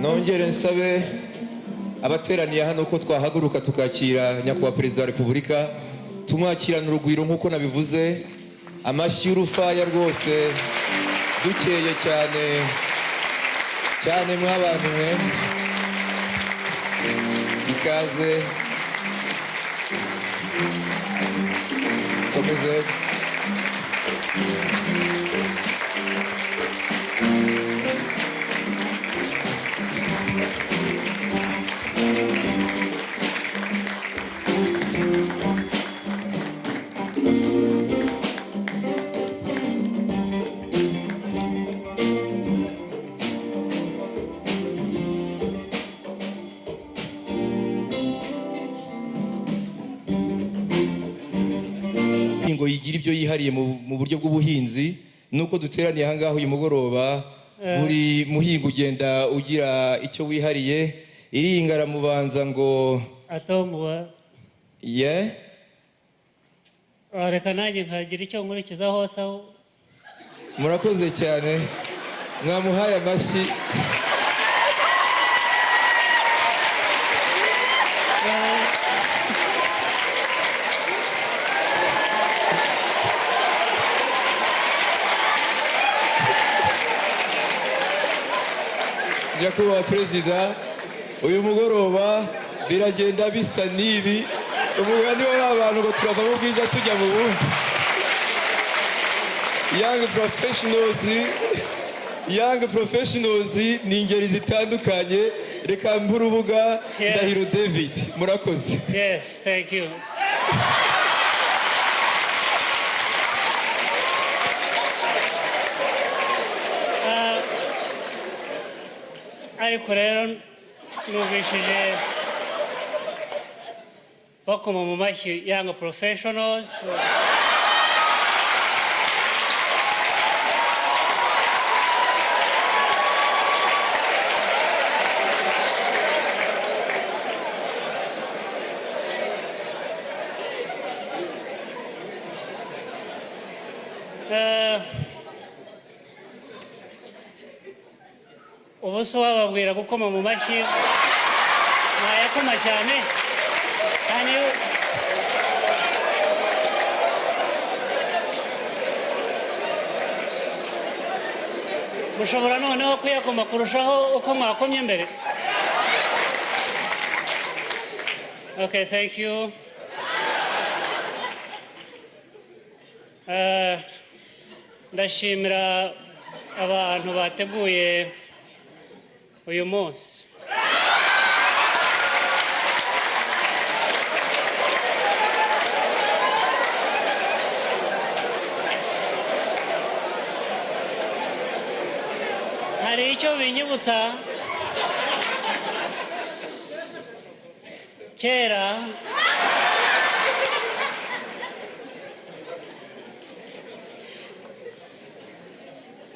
nongere nsabe abateraniye hano ko twahaguruka tukakira nyakubahwa perezida wa repubulika, tumwakirana urugwiro nk'uko nabivuze, amashyi y'urufaya rwose, dukeye cyane cyane mw'abantu mwe, ikaze komeze. ngo yigira ibyo yihariye mu buryo bw'ubuhinzi, nuko duteraniye aha ngaho uyu mugoroba, buri muhinga ugenda ugira icyo wihariye. Iringara mubanza ngo atombuwa reka nanjye nkagira icyo nkurikiza hose aho. Murakoze cyane, mwamuhaye amashyi. Nyakubahwa perezida, uyu mugoroba biragenda bisa n'ibi, umugani w'abantu ngo turava mu bwiza tujya mu bundi. Young professionals ni ingeri zitandukanye. Reka mpa urubuga Ndahiro David, murakoze. Yes, thank you. Ariko rero nubishije bakoma mu mashyi young professionals. Ubu se wababwira gukoma mu mashyi mwayakoma cyane, kandi mushobora noneho kuyakoma kurushaho uko mwakomye mbere. Okay, thank you. Ndashimira abantu bateguye uyu munsi. Hari icyo binyibutsa kera,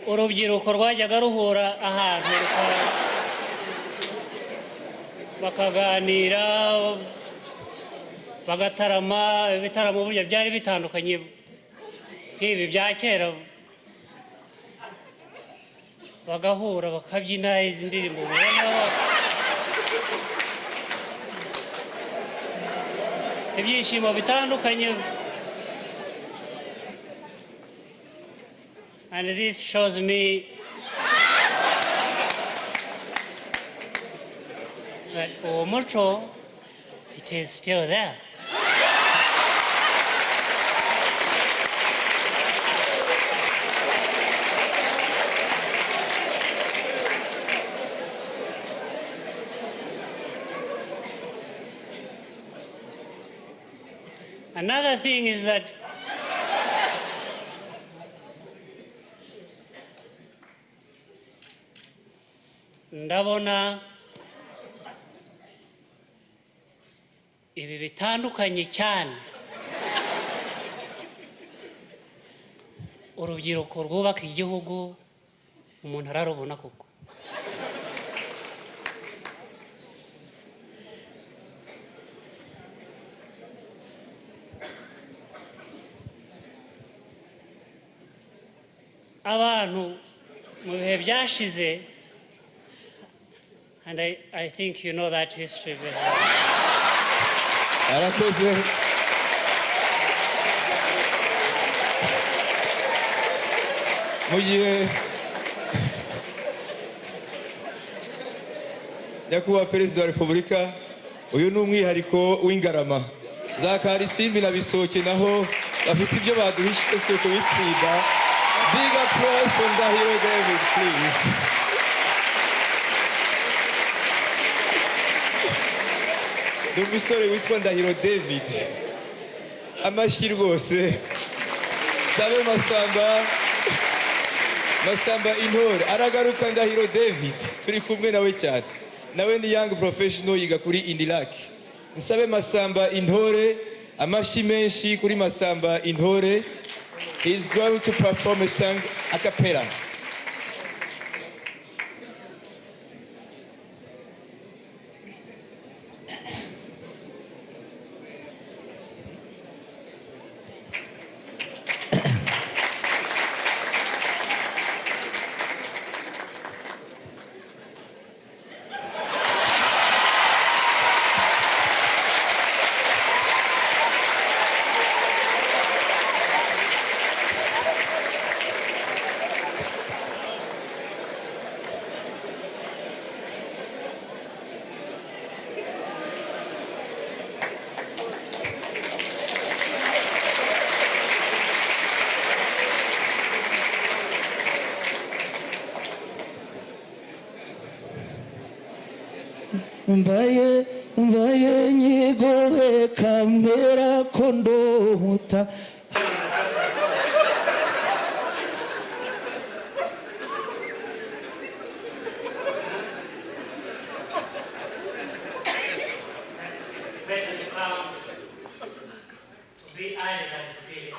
urubyiruko rwajyaga ruhura ahantu bakaganira bagatarama. Ibitaramo burya byari bitandukanye nk'ibi bya kera, bagahura bakabyina izi ndirimbo mubona, ibyishimo bitandukanye. And this shows me that umuco, it is still there. Another thing is that ndabona ibi bitandukanye cyane, urubyiruko rwubaka igihugu umuntu ararubona koko. abantu mu bihe byashize And I think you know that history very well. arakoze mu gihe nyakubahwa perezida wa repubulika uyu ni umwihariko w'Ingarama za Karisimbi na Bisoke naho bafite ibyo baduhishe si kubitsinda. Big applause for NDAHIRO David, please. Ni umusore witwa NDAHIRO David, amashyi rwose. Sabe Masamba intore aragaruka. NDAHIRO David turi kumwe nawe cyane, nawe ni young professional yiga kuri Indilak. Nsabe Masamba intore, amashyi menshi kuri Masamba intore. He is going to perform a song a cappella. Mbaye nyigohe kamera kondomuta. It's better to come to be idle than to be here.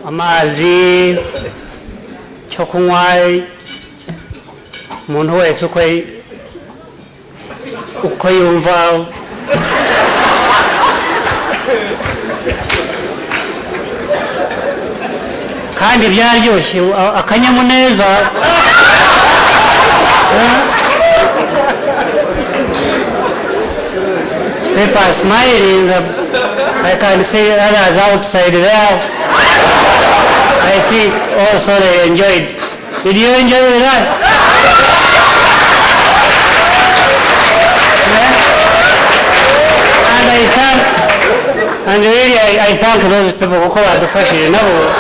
Amazi cyo kunywa umuntu wese uko yumva kandi byaryoshye akanyamuneza. People are smiling. I can see others outside there. I think also they enjoyed. Did you enjoy with us? Yeah? And really I thank those people who are the first, you know.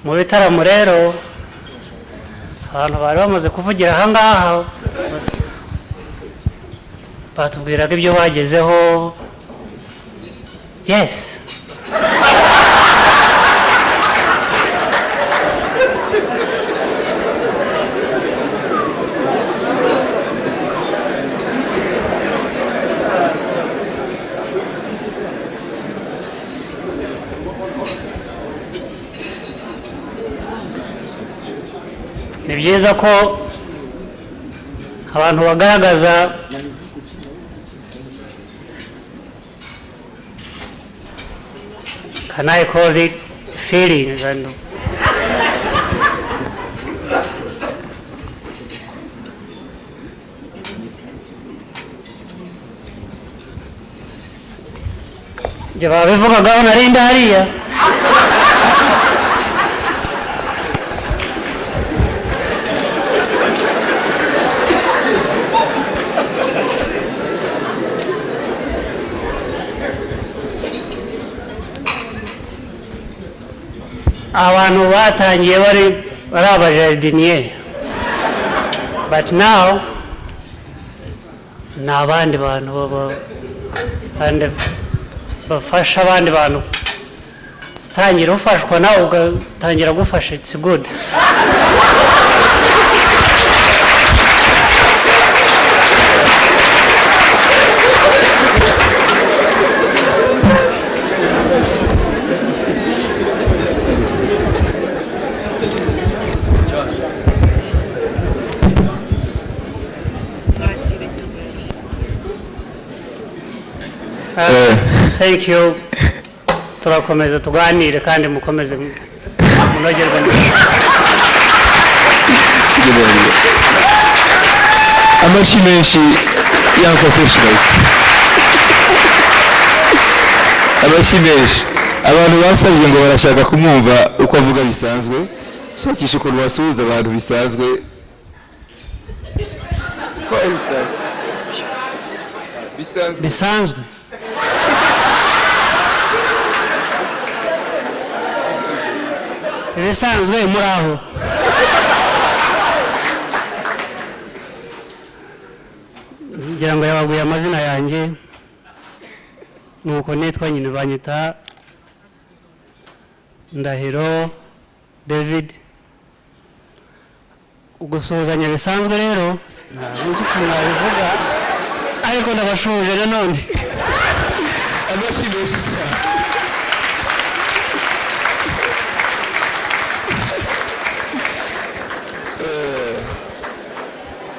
Mu bitaramo rero abantu bari bamaze kuvugira aha ngaha batubwiraga ibyo bagezeho. Yes, ni byiza ko abantu bagaragaza can I call it feelings and je babivugagaho narinda hariya. Abantu batangiye bari abajardinier, but now ni abandi bantu bafasha abandi bantu. Tangira ufashwa nawe ugatangira gufasha. It's good. Thank you. Turakomeza tuganire kandi mukomeze munogerwe. Amashyi menshi young professionals. Amashyi menshi. Abantu basabye ngo barashaka kumwumva uko avuga bisanzwe. Shakisha ukuntu wasuhuza abantu bisanzwe. Ko bisanzwe. Bisanzwe. Bisanzwe muraho. Ngira ngo yabaguye amazina yanjye nuko nitwa nyine banyita Ndahiro David. Ugusuhuzanya bisanzwe rero ntazi ukuntu nabivuga ariko ndabashoje nanone. Amashyi menshi cyane.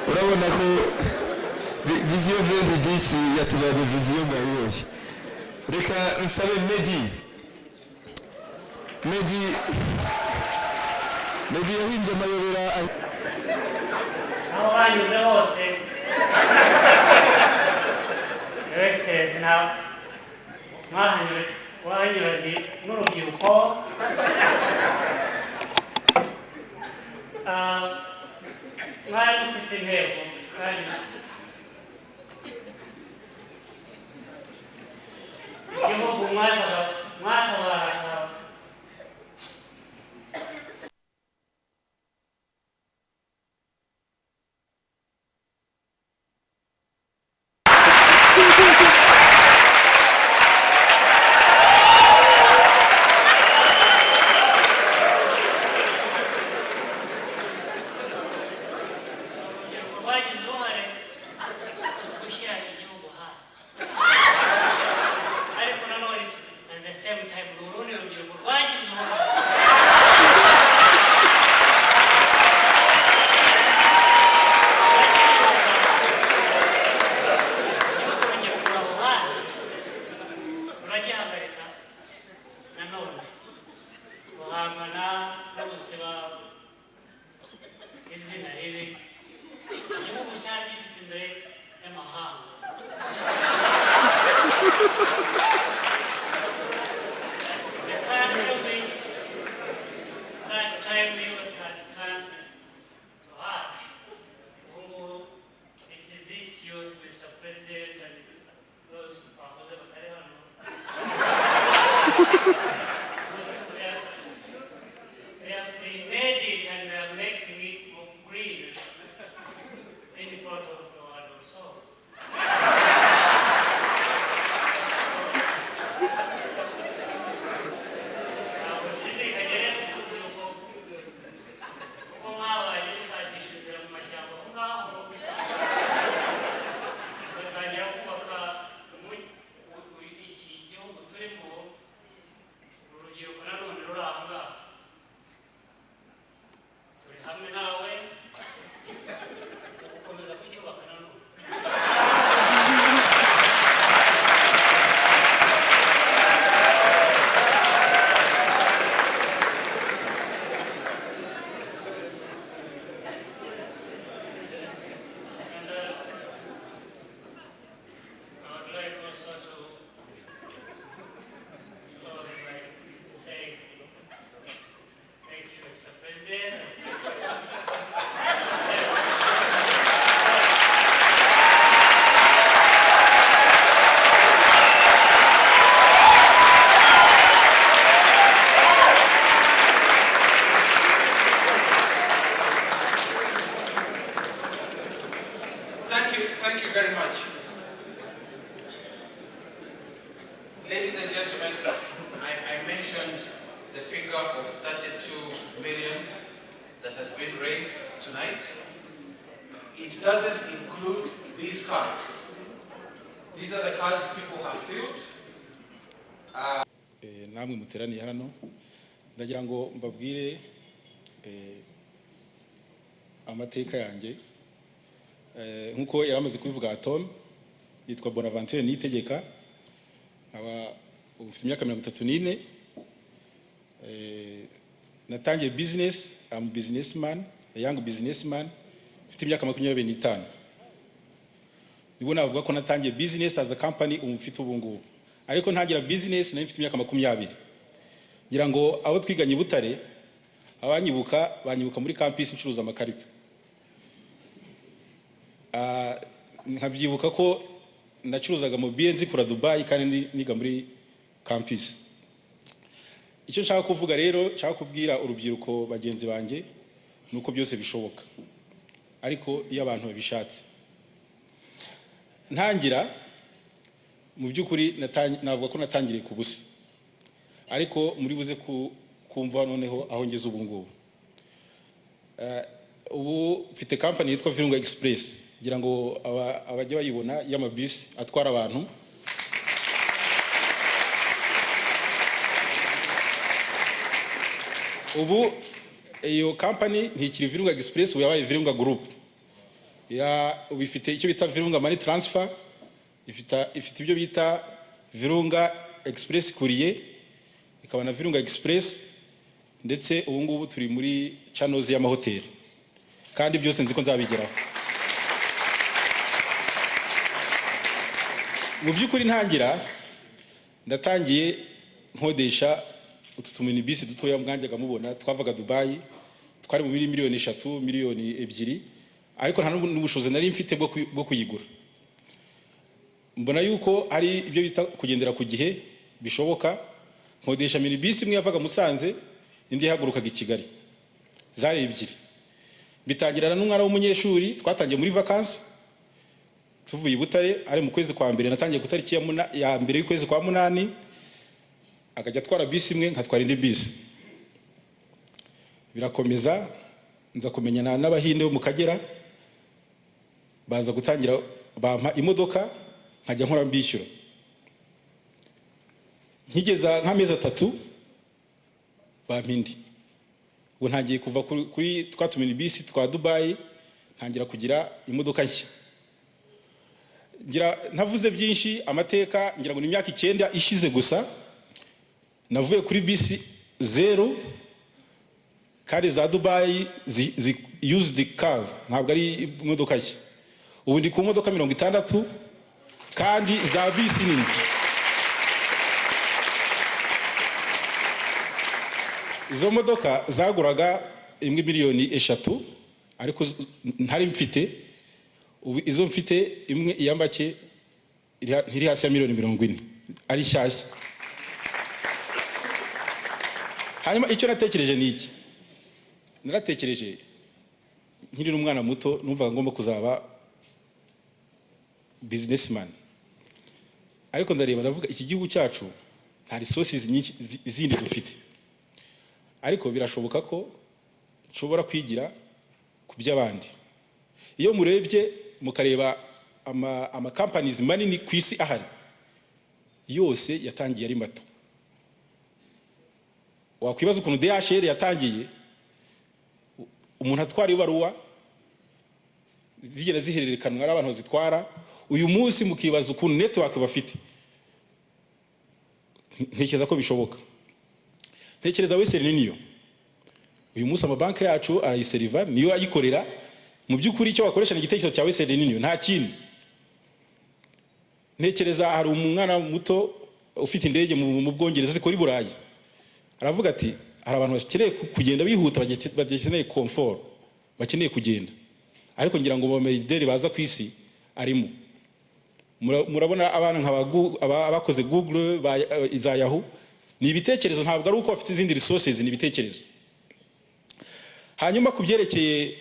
Urabona ko viziyo vendi disi yatubaye viziyo ngayoye. Reka nsabe Medi yahimbye amayobera aho banyuze hose. Excellence now. Mwahanyuranye n'urubyiruko. Mwari mufite intego kandi igihugu mwatabara namwe muteraniye hano ndagira ngo mbabwire amateka yanjye nkuko yaramaze kubivuga Tom yitwa Bonaventure Niyitegeka ufite imyaka 34. Natangiye business, I'm a businessman, a young businessman, mfite imyaka 25. Nibo navuga ko natangiye business as a company umufite ubungubu. Ariko ntagira business nari mfite imyaka 20. Ngira ngo abo twiganye Butare banyibuka muri campus icuruza amakarita. Nkabyibuka ko nacuruzaga mobile nzikura Dubai kandi niga muri campus. Icyo nshaka kuvuga rero, nshaka kubwira urubyiruko bagenzi banjye nuko byose bishoboka. Ariko iyo abantu babishatse. Ntangira mu byukuri navuga ko natangiriye ku busa. Ariko muri buze kumva noneho aho ngeze ubu ngubu. Ubu mfite company yitwa Virunga Express. Ngira ngo abajya bayibona y'amabisi atwara abantu. Ubu iyo company ntikiri Virunga Express, ubu yabaye Virunga Group. Ubifite icyo bita Virunga Money Transfer, ifite ibyo bita Virunga Express Courier, ikaba na Virunga Express, ndetse ubu ngubu turi muri channels y'amahoteli. Kandi byose nzi ko nzabigeraho. Mu byukuri ntangira ndatangiye nkodesha utu minibisi dutoya mwanjaga mubona twavaga Dubai, twari mu miliyoni 3, miliyoni 2, ariko nta n'ubushobozi nari mfite bwo kuyigura. Mbona yuko ari ibyo bita kugendera ku gihe bishoboka. Nkodesha minibisi imwe yavaga Musanze, indi yahagurukaga i Kigali, zari 2. Bitangirana n'umwana w'umunyeshuri, twatangiye muri vacances tuvuye i Butare, ari mu kwezi kwa mbere. Natangiye ku tariki ya mbere y'ukwezi kwa 8, akajya atwara bisi imwe nkatwara indi bisi. Birakomeza, nza kumenyana n'Abahinde bo mu Kagera, baza gutangira bampa imodoka nkajya nkora mbishyura. Nkigeza nk'amezi 3 bampindi. Ubu ntangiye kuva kuri twatumini bisi twa Dubai, ntangira kugira imodoka nshya. Ngira ntavuze byinshi amateka, ngira ngo ni imyaka 9 ishize gusa navuye kuri bisi 0, kandi za Dubai used cars, ntabwo ari imodoka nshya. Ubu ndi ku modoka 60 kandi za bisi nini. Izo modoka zaguraga imwe miliyoni 3, ariko ntari mfite. Ubu izo mfite imwe iyambake iri hasi ya miliyoni 40, ari shyashya. Hanyuma icyo natekereje ni iki? Naratekereje nkiri n'umwana muto, numvaga ngomba kuzaba businessman. Ariko ndareba ndavuga iki gihugu cyacu nta resources nyinshi zindi dufite. Ariko birashoboka ko nshobora kwigira ku by'abandi. Iyo murebye mukareba ama companies manini ku isi ahari, yose yatangiye ari mato. Wakwibaza ukuntu DHL yatangiye, umuntu atwara ibaruwa zigera zihererekanwa ari abantu zitwara. Uyu munsi mukibaza ukuntu network bafite. Ntekereza ko bishoboka. Ntekereza Western Union. Uyu munsi amabanki yacu arayiseriva, niyo ayikorera. Mu byukuri icyo bakoresha ni igitekerezo cya Western Union, nta kindi. Ntekereza hari umwana muto ufite indege mu Bwongereza zikora i Burayi. Aravuga ati hari abantu bakeneye kugenda bihuta, bakeneye comfort, bakeneye kugenda. Ariko ngira ngo bamerideri baza ku isi arimo. Murabona abana abakoze Google za Yahoo, ni ibitekerezo, ntabwo ari uko bafite izindi resources, ni ibitekerezo. Hanyuma kubyerekeye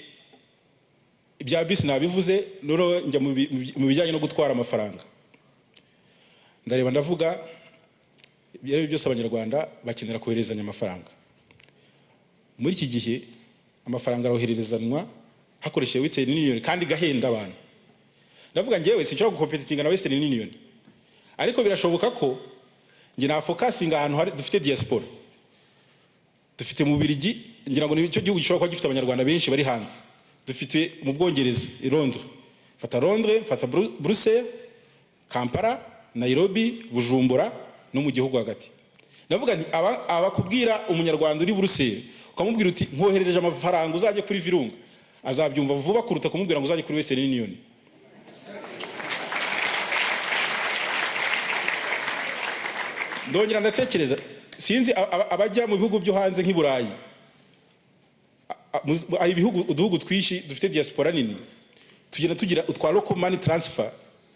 ibya bisi nabivuze, noro njya mu bijyanye no gutwara amafaranga. Ndareba ndavuga byose abanyarwanda bakenera koherezanya amafaranga. Muri iki gihe amafaranga arohererezanwa hakoresheje Western Union kandi gahenda abantu. Ndavuga ngewe sinshobora gukompetinga na Western Union. Ariko birashoboka ko nge na focusing ahantu hari dufite diaspora. Dufite mu Bubiligi, ngira ngo nicyo gihugu gishobora kuba gifite abanyarwanda benshi bari hanze. Dufite mu Bwongereza i Londres. Fata Londres, fata Bruxelles, Kampala, Nairobi, Bujumbura, no mu gihugu hagati. Ndavuga nti abakubwira umunyarwanda uri Buruseli ukamubwira uti nkoherereje amafaranga uzajye kuri Virunga, azabyumva vuba kuruta kumubwira ngo uzajye kuri Western Union. Ndongera ndatekereza sinzi abajya mu bihugu byo hanze nk'i Burayi, uduhugu twishi dufite diaspora nini, tugenda tugira utwa local money transfer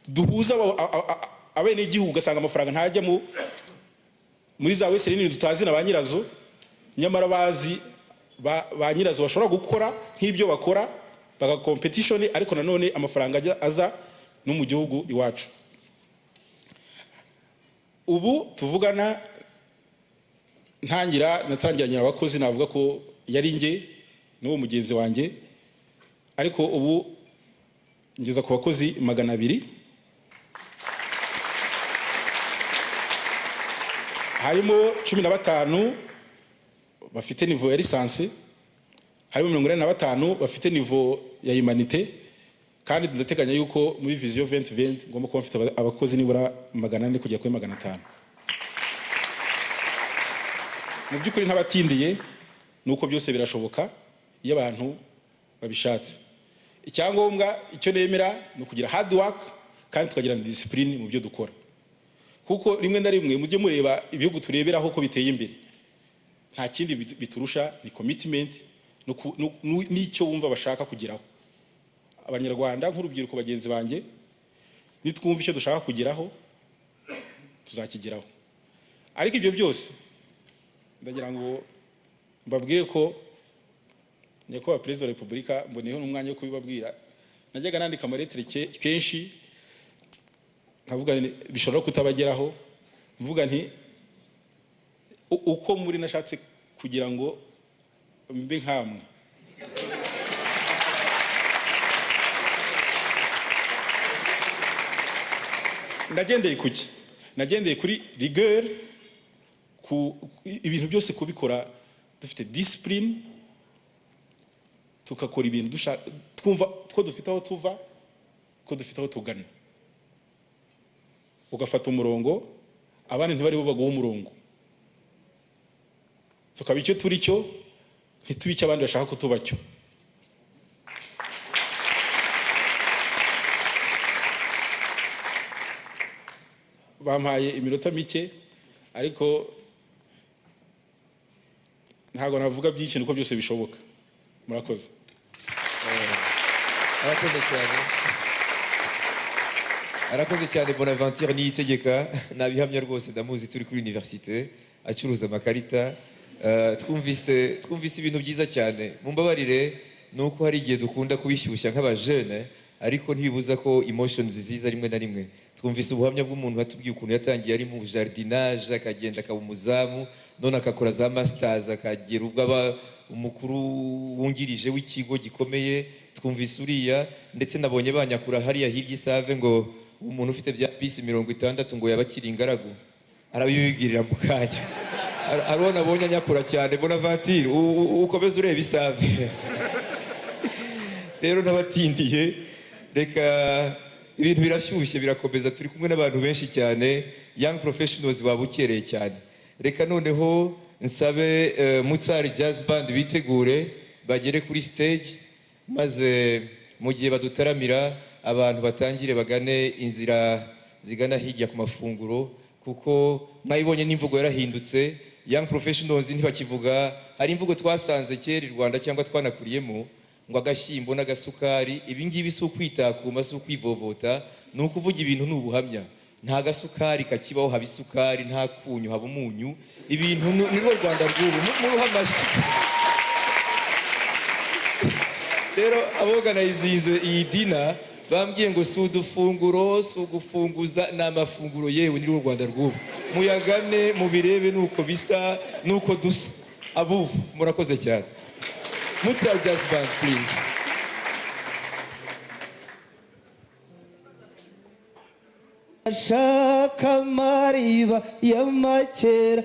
duhuza abene igihugu, ugasanga amafaranga ntajya muri za Western Union tutazi na ba nyirazo, nyamara bazi ba nyirazo bashobora gukora nk'ibyo bakora baga competition, ariko nanone amafaranga aza no mu gihugu iwacu. Ubu tuvugana natangiranye abakozi, navuga ko yari nge n'uwo mugenzi wanjye, ariko ubu ngeza ku bakozi 200. Harimo 15 bafite niveau ya licence, harimo 45 bafite niveau ya humanité, kandi ndateganya yuko muri vision 2020 ngomba kuba mfite abakozi nibura 400 kujya kuri 500. Mu byukuri ntabatindiye nuko byose birashoboka iyo abantu babishatse. Icyangombwa icyo nemera no kugira hard work kandi tukagira discipline mu byo dukora, kuko rimwe na rimwe mujye mureba ibihugu tureberaho ko biteye imbere, nta kindi biturusha ni commitment n'icyo wumva bashaka kugeraho. Abanyarwanda nk'urubyiruko bagenzi banjye, nitwumva icyo dushaka kugeraho tuzakigeraho. Ariko ibyo byose ndagira ngo mbabwire ko nyakubahwa perezida wa Repubulika, mboneyeho n'umwanya wo kubibabwira, najyaga nandika amaletire kenshi nkavuga bishobora kutabageraho, mvuga nti uko muri nashatse kugira ngo mbe nkamwe, ndagendeye kuki, nagendeye kuri rigueur, ku ibintu byose kubikora dufite discipline, tukakora ibintu twumva ko dufite aho tuva, ko dufite aho tugana, ugafata umurongo abandi ntibari bo baguha umurongo, tukaba icyo turi cyo ntitubi icyo abandi bashaka ko tuba cyo. Bampaye iminota mike ariko ntago navuga byinshi nuko byose bishoboka. Murakoze. Arakoze cyane Bonaventure Niyitegeka, nabihamya rwose ndamuzi turi kuri universite acuruza amakarita. Twumvise ibintu byiza cyane. Mumbabarire nuko hari igihe dukunda kubishyushya nk'abajene, ariko ntibibuza ko emotions ziza rimwe na rimwe. Twumvise ubuhamya bw'umuntu watubwiye ukuntu yatangiye ari mu jardinage, akagenda akaba umuzamu, none akakora za masters, akagera ubwo aba umukuru wungirije w'ikigo gikomeye. Twumvise uriya, ndetse nabonye banyakura hariya hirya Isave ngo umuntu ufite bya bisi 60 ngo yabakiri ingaragu, arabibigirira mu kanya. Arona abonye anyakura cyane. Bonaventure ukomeza ureba Isave. Rero nabatindiye, reka ibintu birashyushye birakomeza, turi kumwe n'abantu benshi cyane, young professionals babukereye cyane. Reka noneho nsabe Mutsari Jazz Band bitegure bagere kuri stage, maze mu gihe badutaramira abantu batangire bagane inzira zigana hirya ku mafunguro, kuko mwayibonye n'imvugo yarahindutse. Young professionals ntibakivuga, hari imvugo twasanze kera i Rwanda cyangwa twanakuriyemo ngo agashyimbo n'agasukari. Ibi ngibi si ukwitakuma, si ukwivovota, ni ukuvuga ibintu n'ubuhamya. Nta gasukari kakibaho, haba isukari, nta kunyu haba umunyu. Ibintu ni rwo Rwanda rw'ubu, muruha amashyi. Rero aboganayizinze iyi dina bambwiye ngo si udufunguro, si ugufunguza, ni amafunguro, yewe ni rwo Rwanda rw'ubu. Muyagane mubirebe nuko bisa nuko dusa. Abu murakoze cyane. Mutsari Jazz Band please. Ashaka mariba y'amakera